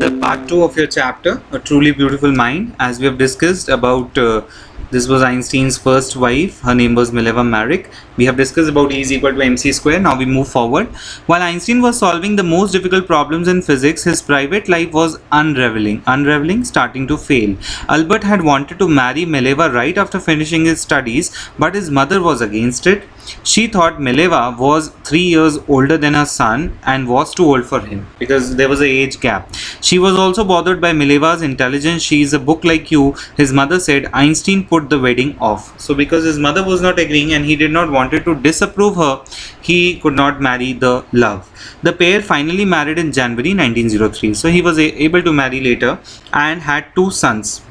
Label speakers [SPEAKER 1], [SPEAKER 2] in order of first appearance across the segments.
[SPEAKER 1] the part 2 of your chapter, A Truly Beautiful Mind. As we have discussed about this was Einstein's first wife. Her name was Mileva Maric. We have discussed about E is equal to mc square. Now we move forward. While Einstein was solving the most difficult problems in physics, his private life was unraveling, starting to fail. Albert had wanted to marry Mileva right after finishing his studies, but his mother was against it. She thought Mileva was 3 years older than her son and was too old for him because there was an age gap. She was also bothered by Mileva's intelligence. She is a book like you, his mother said. Einstein put the wedding off. So because his mother was not agreeing and he did not wanted to disapprove her, he could not marry the love. The pair finally married in January 1903. So he was able to marry later and had 2 sons.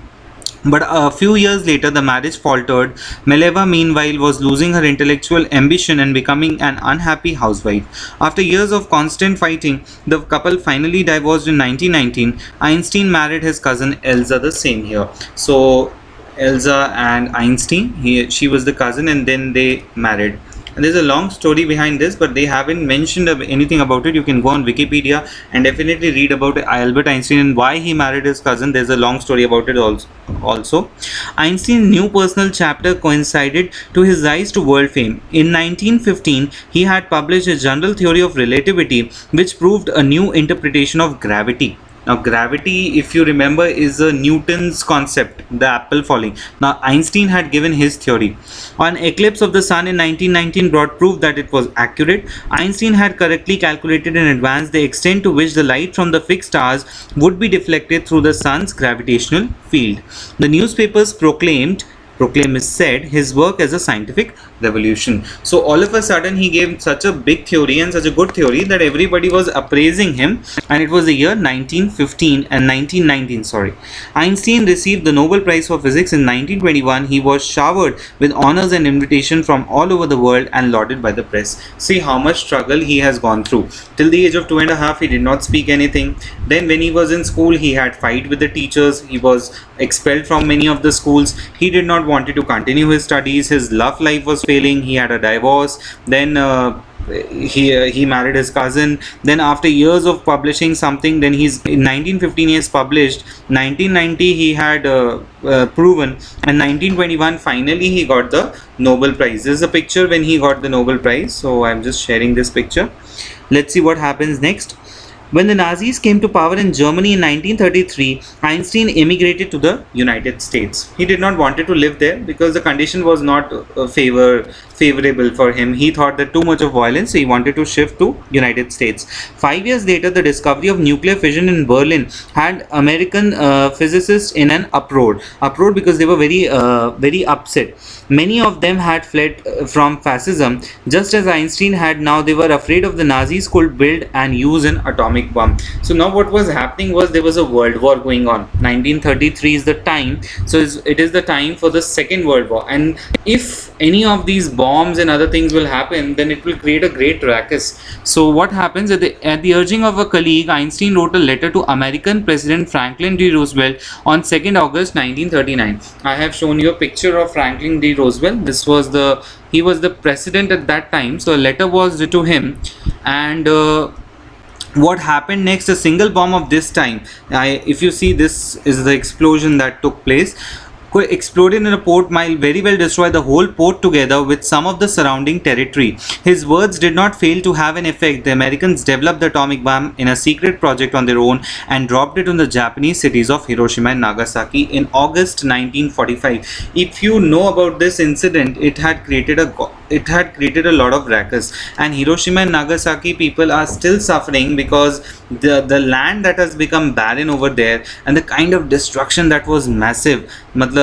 [SPEAKER 1] But a few years later, the marriage faltered. Mileva, meanwhile, was losing her intellectual ambition and becoming an unhappy housewife. After years of constant fighting, the couple finally divorced in 1919. Einstein married his cousin Elsa the same year. So, Elsa and Einstein, she was the cousin, and then they married. And there's a long story behind this, but they haven't mentioned anything about it. You can go on Wikipedia and definitely read about Albert Einstein and why he married his cousin. There's a long story about it also. Einstein's new personal chapter coincided to his rise to world fame. In 1915, he had published a general theory of relativity, which proved a new interpretation of gravity. Now, gravity, if you remember, is a Newton's concept, the apple falling. Now, Einstein had given his theory. An eclipse of the sun in 1919 brought proof that it was accurate. Einstein had correctly calculated in advance the extent to which the light from the fixed stars would be deflected through the sun's gravitational field. The newspapers said his work as a scientific revolution. So all of a sudden he gave such a big theory and such a good theory that everybody was appraising him, and it was the year 1915 and 1919. Einstein received the Nobel Prize for Physics in 1921. He was showered with honors and invitation from all over the world and lauded by the press. See how much struggle he has gone through. Till the age of 2.5 he did not speak anything. Then when he was in school he had fight with the teachers. He was expelled from many of the schools. He did not wanted to continue his studies. His love life was failing. He had a divorce. Then he married his cousin. Then after years of publishing something, then he's in 1915 he has published. 1990 he had proven, and 1921 finally he got the Nobel Prize. This is a picture when he got the Nobel Prize. So I'm just sharing this picture. Let's see what happens next. When the Nazis came to power in Germany in 1933, Einstein emigrated to the United States. He did not want to live there because the condition was not favorable for him. He thought that too much of violence, so he wanted to shift to United States. 5 years later, the discovery of nuclear fission in Berlin had American physicists in an uproar because they were very upset. Many of them had fled from fascism, just as Einstein had. Now they were afraid of the Nazis could build and use an atomic bomb. So now what was happening was there was a world war going on. 1933 is the time. So it is the time for the Second World War. And if any of these bombs and other things will happen, then it will create a great ruckus. So what happens at the urging of a colleague, Einstein wrote a letter to American President Franklin D. Roosevelt on 2nd August 1939. I have shown you a picture of Franklin D. Roosevelt. He was the president at that time. So a letter was to him, and what happened next? A single bomb of this time. If you see, this is the explosion that took place. Exploded in a port might very well destroy the whole port together with some of the surrounding territory. His words did not fail to have an effect. The Americans developed the atomic bomb in a secret project on their own and dropped it on the Japanese cities of Hiroshima and Nagasaki in August 1945. If you know about this incident, it had created a lot of ruckus, and Hiroshima and Nagasaki people are still suffering because the land that has become barren over there and the kind of destruction that was massive.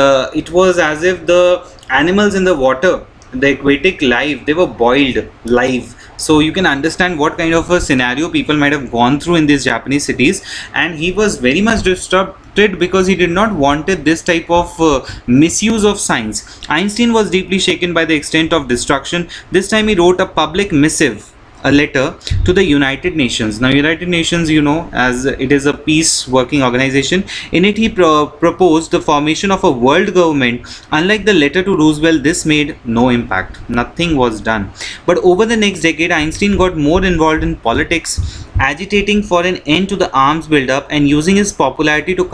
[SPEAKER 1] It was as if the animals in the water, the aquatic life, they were boiled live. So you can understand what kind of a scenario people might have gone through in these Japanese cities, and he was very much disrupted because he did not wanted this type of misuse of science. Einstein was deeply shaken by the extent of destruction. This time he wrote a public missive a letter to the United Nations. Now, United Nations, you know, as it is a peace working organization. In it, he proposed the formation of a world government. Unlike the letter to Roosevelt, this made no impact. Nothing was done. But over the next decade, Einstein got more involved in politics, agitating for an end to the arms buildup and using his popularity to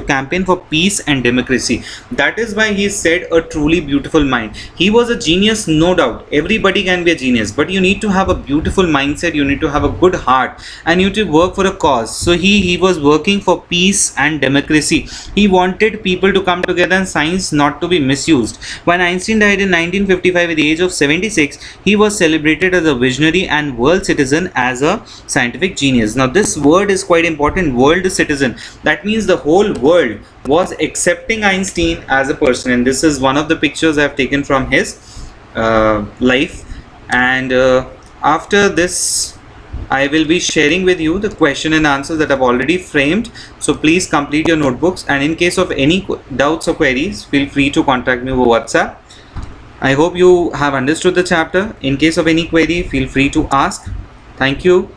[SPEAKER 1] campaign for peace and democracy. That is why he said a truly beautiful mind. He was a genius, no doubt. Everybody can be a genius, but you need to have a beautiful mindset, you need to have a good heart, and you need to work for a cause. So he was working for peace and democracy. He wanted people to come together and science not to be misused. When Einstein died in 1955 at the age of 76, he was celebrated as a visionary and world citizen, as a scientific genius. Now this word is quite important, world citizen. That means the whole world was accepting Einstein as a person, and this is one of the pictures I have taken from his life. And after this, I will be sharing with you the question and answers that I've already framed. So please complete your notebooks, and in case of any doubts or queries, feel free to contact me over WhatsApp. I hope you have understood the chapter. In case of any query, feel free to ask. Thank you.